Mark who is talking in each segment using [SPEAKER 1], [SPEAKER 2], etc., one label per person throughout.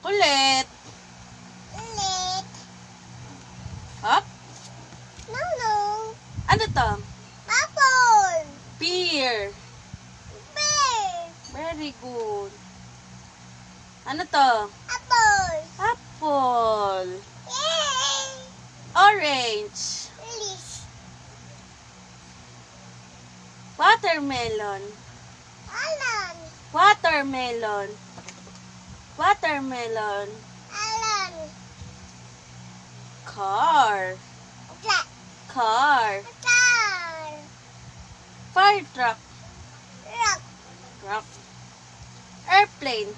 [SPEAKER 1] Ulit.
[SPEAKER 2] Ulit.
[SPEAKER 1] Hop.
[SPEAKER 2] No, no.
[SPEAKER 1] Ano to?
[SPEAKER 2] Apple.
[SPEAKER 1] Pear.
[SPEAKER 2] Pear.
[SPEAKER 1] Very good. Ano to?
[SPEAKER 2] Apple.
[SPEAKER 1] Apple.
[SPEAKER 2] Yay.
[SPEAKER 1] Orange.
[SPEAKER 2] Release.
[SPEAKER 1] Watermelon.
[SPEAKER 2] Alan.
[SPEAKER 1] Watermelon. Watermelon.
[SPEAKER 2] Alan.
[SPEAKER 1] Car.
[SPEAKER 2] Jack.
[SPEAKER 1] Car.
[SPEAKER 2] Car.
[SPEAKER 1] Fire truck.
[SPEAKER 2] Rock.
[SPEAKER 1] Rock. Airplane.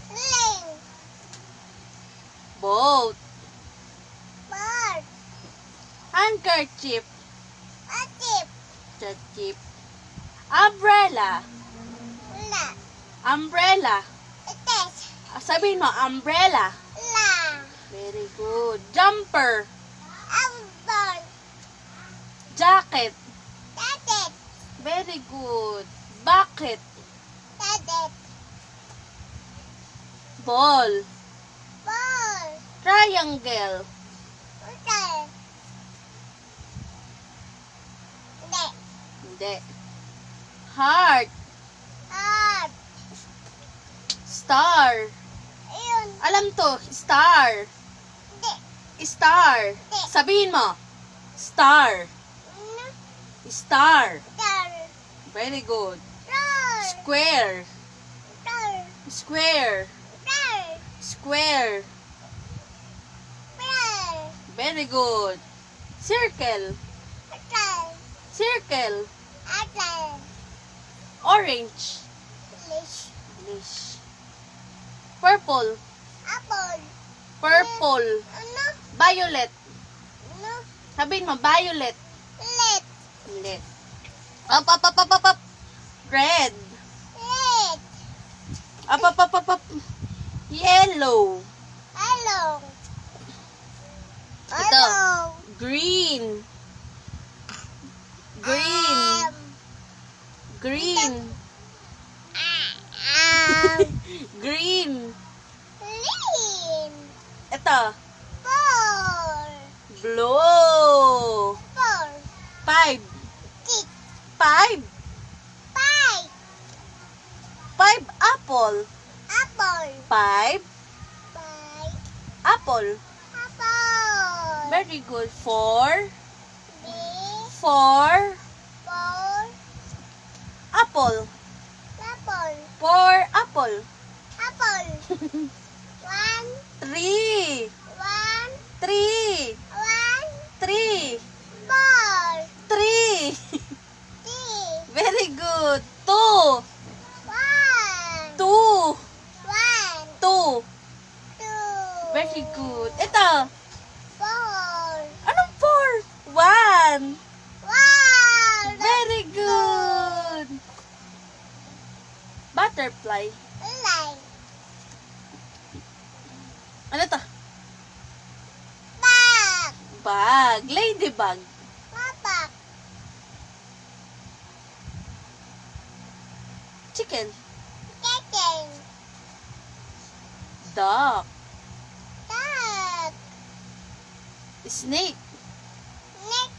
[SPEAKER 2] Lane.
[SPEAKER 1] Boat.
[SPEAKER 2] Bird.
[SPEAKER 1] Handkerchief.
[SPEAKER 2] A tip.
[SPEAKER 1] Handkerchief. Umbrella.
[SPEAKER 2] La.
[SPEAKER 1] Umbrella.
[SPEAKER 2] Ites.
[SPEAKER 1] Sabihin mo, umbrella.
[SPEAKER 2] La.
[SPEAKER 1] Very good. Jumper.
[SPEAKER 2] Apple.
[SPEAKER 1] Jacket.
[SPEAKER 2] Tatet.
[SPEAKER 1] Very good. Bucket.
[SPEAKER 2] Tatet.
[SPEAKER 1] Ball.
[SPEAKER 2] Ball.
[SPEAKER 1] Triangle.
[SPEAKER 2] Hotel. De.
[SPEAKER 1] Hindi. Heart.
[SPEAKER 2] Heart.
[SPEAKER 1] Star.
[SPEAKER 2] Ayun.
[SPEAKER 1] Alam to. Star.
[SPEAKER 2] De.
[SPEAKER 1] Star. Sabihin mo. Star.
[SPEAKER 2] Ano?
[SPEAKER 1] Star.
[SPEAKER 2] Star.
[SPEAKER 1] Very good.
[SPEAKER 2] Star.
[SPEAKER 1] Square.
[SPEAKER 2] Star.
[SPEAKER 1] Square.
[SPEAKER 2] Star.
[SPEAKER 1] Square.
[SPEAKER 2] Star.
[SPEAKER 1] Very good. Circle.
[SPEAKER 2] Hotel.
[SPEAKER 1] Circle.
[SPEAKER 2] Hotel.
[SPEAKER 1] Orange.
[SPEAKER 2] Leash.
[SPEAKER 1] Leash. Purple.
[SPEAKER 2] Apple.
[SPEAKER 1] Purple.
[SPEAKER 2] Ano?
[SPEAKER 1] Violet.
[SPEAKER 2] Ano?
[SPEAKER 1] Sabihin mo, violet.
[SPEAKER 2] Let.
[SPEAKER 1] Violet. Up. Red.
[SPEAKER 2] Red.
[SPEAKER 1] Up. Yellow.
[SPEAKER 2] Hello.
[SPEAKER 1] Ito. Green. Green. Green. Green.
[SPEAKER 2] Green.
[SPEAKER 1] Ito.
[SPEAKER 2] Four.
[SPEAKER 1] Blue.
[SPEAKER 2] Four.
[SPEAKER 1] 5.
[SPEAKER 2] Six.
[SPEAKER 1] 5.
[SPEAKER 2] Five.
[SPEAKER 1] 5 apple.
[SPEAKER 2] Apple.
[SPEAKER 1] 5
[SPEAKER 2] Five.
[SPEAKER 1] apple.
[SPEAKER 2] Apple.
[SPEAKER 1] Very good. 4.
[SPEAKER 2] B.
[SPEAKER 1] 4
[SPEAKER 2] Four.
[SPEAKER 1] apple.
[SPEAKER 2] Apple.
[SPEAKER 1] 4 apple.
[SPEAKER 2] Apple. One.
[SPEAKER 1] 3.
[SPEAKER 2] One.
[SPEAKER 1] 3.
[SPEAKER 2] One.
[SPEAKER 1] 3.
[SPEAKER 2] Four.
[SPEAKER 1] 3.
[SPEAKER 2] Three.
[SPEAKER 1] Very good. 2.
[SPEAKER 2] One.
[SPEAKER 1] 2.
[SPEAKER 2] One.
[SPEAKER 1] 2.
[SPEAKER 2] Two.
[SPEAKER 1] Very good. Ito.
[SPEAKER 2] Four.
[SPEAKER 1] Anong 4? 1.
[SPEAKER 2] Wow.
[SPEAKER 1] Very good. Butterfly.
[SPEAKER 2] Like.
[SPEAKER 1] Ano to?
[SPEAKER 2] Bag.
[SPEAKER 1] Bag. Ladybug.
[SPEAKER 2] Papa.
[SPEAKER 1] Chicken.
[SPEAKER 2] Chicken.
[SPEAKER 1] Duck.
[SPEAKER 2] Duck.
[SPEAKER 1] Snake.
[SPEAKER 2] Neck.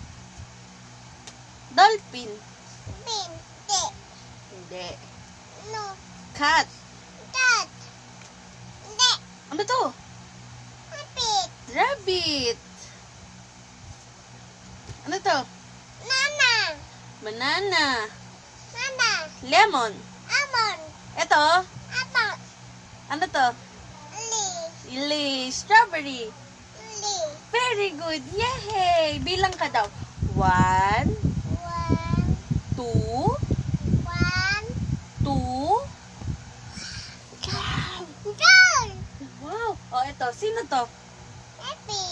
[SPEAKER 1] Dolphin.
[SPEAKER 2] Bin. Dick.
[SPEAKER 1] Hindi.
[SPEAKER 2] No.
[SPEAKER 1] Cat.
[SPEAKER 2] Cat. Neck.
[SPEAKER 1] Ano to?
[SPEAKER 2] Rabbit.
[SPEAKER 1] Rabbit. Ano to?
[SPEAKER 2] Nana.
[SPEAKER 1] Banana.
[SPEAKER 2] Nana.
[SPEAKER 1] Lemon.
[SPEAKER 2] Almond.
[SPEAKER 1] Ito.
[SPEAKER 2] Apple.
[SPEAKER 1] Ano to?
[SPEAKER 2] Leaf.
[SPEAKER 1] Strawberry.
[SPEAKER 2] Leaf.
[SPEAKER 1] Very good. Yay! Bilang ka daw. 1,
[SPEAKER 2] One.
[SPEAKER 1] 2,
[SPEAKER 2] One.
[SPEAKER 1] 2.
[SPEAKER 2] Girl.
[SPEAKER 1] Wow! O, ito. Sino to?
[SPEAKER 2] Happy.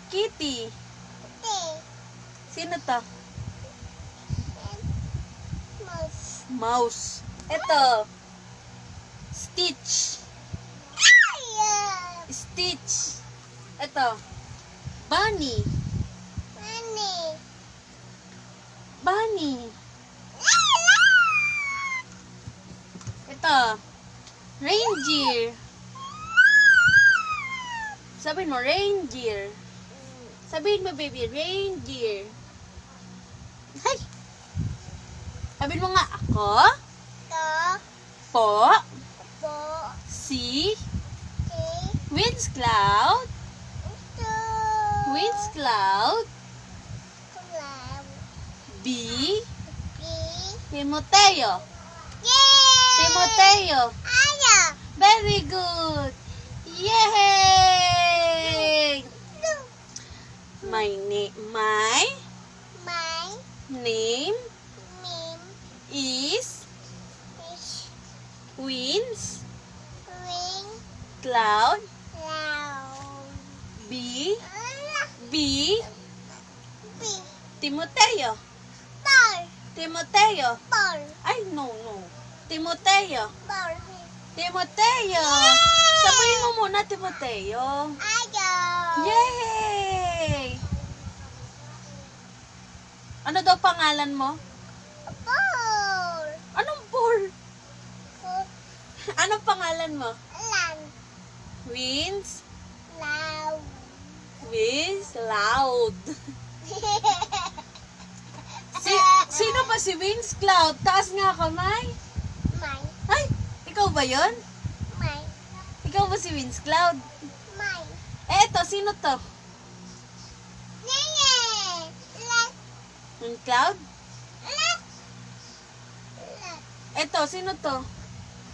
[SPEAKER 1] Kitty.
[SPEAKER 2] Day.
[SPEAKER 1] Sino to?
[SPEAKER 2] Mouse.
[SPEAKER 1] Mouse. Ito. Stitch.
[SPEAKER 2] Yeah.
[SPEAKER 1] Stitch. Ito. Bunny.
[SPEAKER 2] Money.
[SPEAKER 1] Bunny. Ito. Reindeer. Sabihin mo, reindeer. Sabihin mo, baby, reindeer. Hay! Sabihin mo nga, ako,
[SPEAKER 2] To.
[SPEAKER 1] po,
[SPEAKER 2] Po.
[SPEAKER 1] si,
[SPEAKER 2] Si.
[SPEAKER 1] winds cloud,
[SPEAKER 2] To.
[SPEAKER 1] winds cloud,
[SPEAKER 2] Cloud.
[SPEAKER 1] B,
[SPEAKER 2] Bi.
[SPEAKER 1] Timoteo.
[SPEAKER 2] Yay!
[SPEAKER 1] Timoteo.
[SPEAKER 2] Ayo.
[SPEAKER 1] Very good. Yay!
[SPEAKER 2] Do.
[SPEAKER 1] My
[SPEAKER 2] My.
[SPEAKER 1] name
[SPEAKER 2] Mim.
[SPEAKER 1] is
[SPEAKER 2] Fish.
[SPEAKER 1] winds
[SPEAKER 2] Ring.
[SPEAKER 1] cloud
[SPEAKER 2] Loud.
[SPEAKER 1] B
[SPEAKER 2] Ala.
[SPEAKER 1] B
[SPEAKER 2] Bi.
[SPEAKER 1] Timoteo.
[SPEAKER 2] Ball.
[SPEAKER 1] Timoteo.
[SPEAKER 2] Ball.
[SPEAKER 1] Ay, no. Timoteo.
[SPEAKER 2] Ball.
[SPEAKER 1] Timoteo. Sabihin mo muna, Timoteo.
[SPEAKER 2] Ayo.
[SPEAKER 1] Yay! Ano daw pangalan mo?
[SPEAKER 2] Ball.
[SPEAKER 1] Anong ball?
[SPEAKER 2] Foot.
[SPEAKER 1] Anong pangalan mo?
[SPEAKER 2] Lan.
[SPEAKER 1] Winds?
[SPEAKER 2] Loud.
[SPEAKER 1] Winds loud. Sino ba si Winds Cloud? Taas nga kamay.
[SPEAKER 2] May.
[SPEAKER 1] Ay, ikaw ba yon?
[SPEAKER 2] May.
[SPEAKER 1] Ikaw ba si Winds Cloud?
[SPEAKER 2] May.
[SPEAKER 1] Eto, sino to?
[SPEAKER 2] Nene. Let.
[SPEAKER 1] Winds Cloud?
[SPEAKER 2] Let. Let.
[SPEAKER 1] Eto, sino to?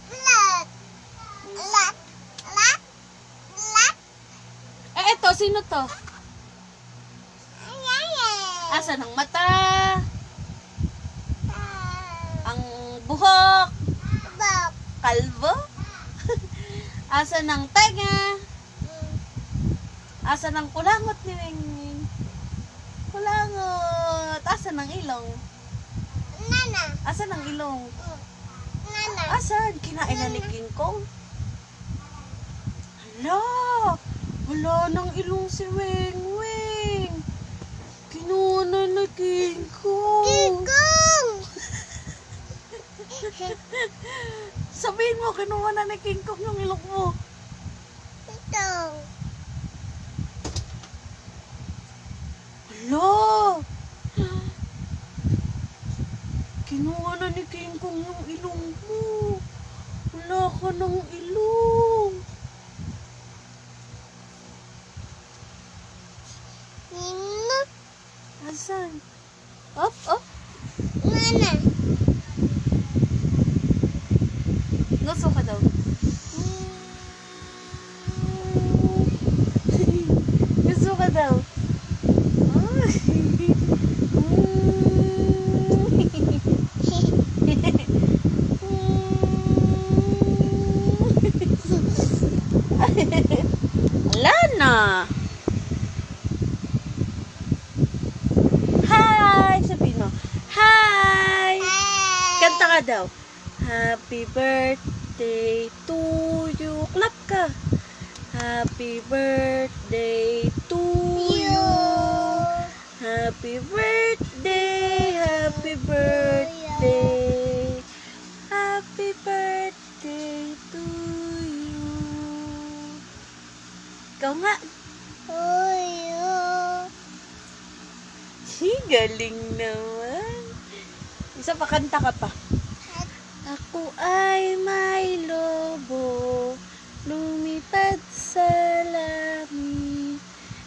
[SPEAKER 2] Let. Let. Let. Let.
[SPEAKER 1] Eto, sino to?
[SPEAKER 2] Nene.
[SPEAKER 1] Asa ng mata? Ang buhok?
[SPEAKER 2] Bob.
[SPEAKER 1] Kalbo? Asa ng tenga? Asa ng kulangot ni Wingwing? Kulangot. Asa ng ilong?
[SPEAKER 2] Nana.
[SPEAKER 1] Asa ng ilong?
[SPEAKER 2] Nana.
[SPEAKER 1] Asan? Kinain na ni King Kong? Hala! Wala ng ilong si Wingwing. Kinuha na ni King Kong.
[SPEAKER 2] Kikong.
[SPEAKER 1] Sabihin mo, kinuha na ni King Kong yung ilong mo.
[SPEAKER 2] Ito.
[SPEAKER 1] Hala! Kinuha na ni King Kong yung ilong mo. Wala ka ng ilong.
[SPEAKER 2] Nino.
[SPEAKER 1] Asan? Up, up.
[SPEAKER 2] Nana.
[SPEAKER 1] Gusto ka daw. Gusto ka daw. Wala na. Hi! Sabihin mo. Hi! Kanta ka daw. Happy birthday to you. Clap ka. Happy birthday to you. Happy birthday. Happy birthday. Happy birthday to you. Ikaw nga.
[SPEAKER 2] Uyo.
[SPEAKER 1] Galing naman. Isa pa, kanta ka pa. Ako ay may lobo, lumipad sa langit,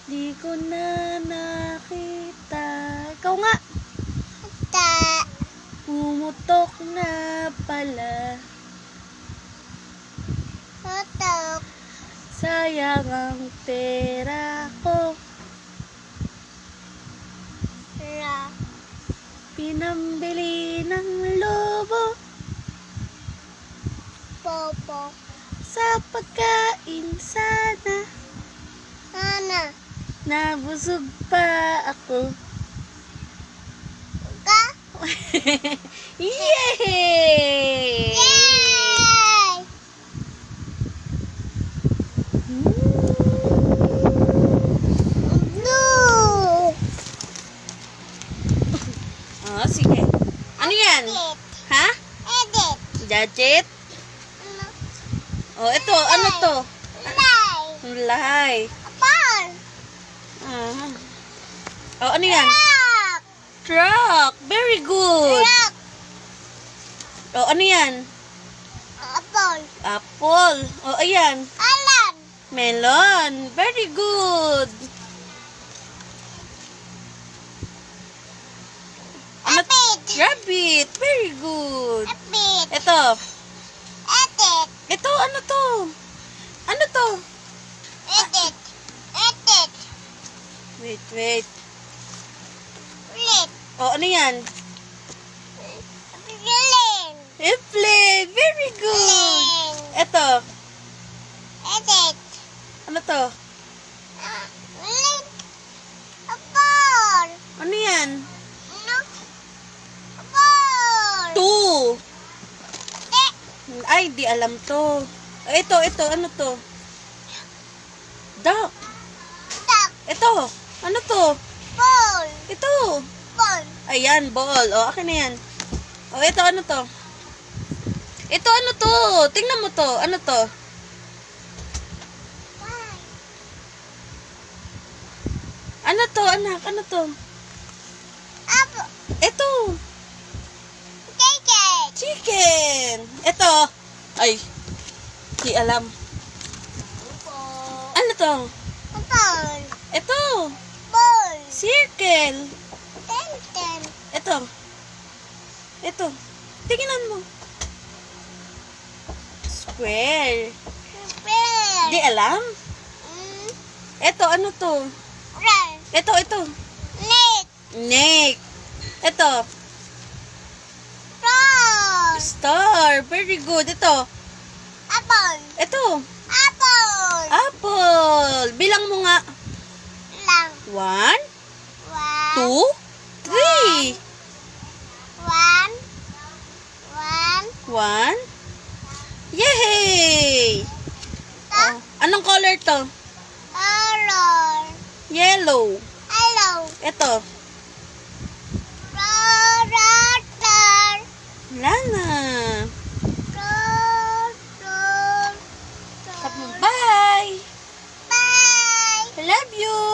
[SPEAKER 1] di ko na nakita. Ikaw nga.
[SPEAKER 2] Ta.
[SPEAKER 1] Pumutok na pala,
[SPEAKER 2] Totok.
[SPEAKER 1] sayang ang pera ko.
[SPEAKER 2] Ra.
[SPEAKER 1] Pinambili ng lobo
[SPEAKER 2] Popo.
[SPEAKER 1] sa pagkain sana.
[SPEAKER 2] Nana.
[SPEAKER 1] Nabusog pa ako.
[SPEAKER 2] Ka.
[SPEAKER 1] Yay!
[SPEAKER 2] Yay! No.
[SPEAKER 1] Oh, sige. Ano yan?
[SPEAKER 2] Edit.
[SPEAKER 1] Ha?
[SPEAKER 2] Edit.
[SPEAKER 1] Gadget?
[SPEAKER 2] Ano?
[SPEAKER 1] Oh, ito. Ano to?
[SPEAKER 2] Lay.
[SPEAKER 1] Lay. Oh, ano yan?
[SPEAKER 2] Truck.
[SPEAKER 1] Truck. Very good.
[SPEAKER 2] Truck.
[SPEAKER 1] Oh, ano yan?
[SPEAKER 2] Apple.
[SPEAKER 1] Apple. Oh, ayan.
[SPEAKER 2] Alan.
[SPEAKER 1] Melon. Very good.
[SPEAKER 2] Rabbit.
[SPEAKER 1] Rabbit. Very good.
[SPEAKER 2] Rabbit.
[SPEAKER 1] Ito.
[SPEAKER 2] Edit.
[SPEAKER 1] Ito, ano to? Ano to?
[SPEAKER 2] Edit. Edit.
[SPEAKER 1] Wait.
[SPEAKER 2] Lit.
[SPEAKER 1] Oh, ano yan?
[SPEAKER 2] Lin.
[SPEAKER 1] Airplane. Very good.
[SPEAKER 2] Lin.
[SPEAKER 1] Ito.
[SPEAKER 2] Edit.
[SPEAKER 1] Ano to?
[SPEAKER 2] Lit. Apple.
[SPEAKER 1] Ano yan?
[SPEAKER 2] No. Apple.
[SPEAKER 1] Two.
[SPEAKER 2] Te.
[SPEAKER 1] Ay, di alam to. Ito. Ano to? Duck.
[SPEAKER 2] Tak.
[SPEAKER 1] Ito. Ano to?
[SPEAKER 2] Ball.
[SPEAKER 1] Ito.
[SPEAKER 2] Ball.
[SPEAKER 1] Ayan, ball. O, akin na yan. O, ito, ano to? Ito, ano to? Tingnan mo to. Ano to? Ano to, anak? Ano to?
[SPEAKER 2] Apple.
[SPEAKER 1] Ito.
[SPEAKER 2] Ticket.
[SPEAKER 1] Chicken. Ito. Ay. Di alam. Ano to?
[SPEAKER 2] Apple.
[SPEAKER 1] Ito.
[SPEAKER 2] Ball.
[SPEAKER 1] Circle.
[SPEAKER 2] Ten.
[SPEAKER 1] Ito. Ito. Tingnan mo. Square.
[SPEAKER 2] Bear.
[SPEAKER 1] Di alam? Ito, ano to?
[SPEAKER 2] Run.
[SPEAKER 1] Ito.
[SPEAKER 2] Lit.
[SPEAKER 1] Snake. Ito.
[SPEAKER 2] Frog.
[SPEAKER 1] Star. Very good. Ito.
[SPEAKER 2] Apple.
[SPEAKER 1] Ito.
[SPEAKER 2] Apple.
[SPEAKER 1] Apple. Bilang mo nga.
[SPEAKER 2] Lang.
[SPEAKER 1] 1,
[SPEAKER 2] One.
[SPEAKER 1] 2, 3.
[SPEAKER 2] One.
[SPEAKER 1] 1. Yay!
[SPEAKER 2] Tak.
[SPEAKER 1] Anong color to?
[SPEAKER 2] Color.
[SPEAKER 1] Yellow.
[SPEAKER 2] Hello.
[SPEAKER 1] Ito.
[SPEAKER 2] Rotor.
[SPEAKER 1] Wala na.
[SPEAKER 2] Rotor.
[SPEAKER 1] Bye!
[SPEAKER 2] Bye.
[SPEAKER 1] I love you!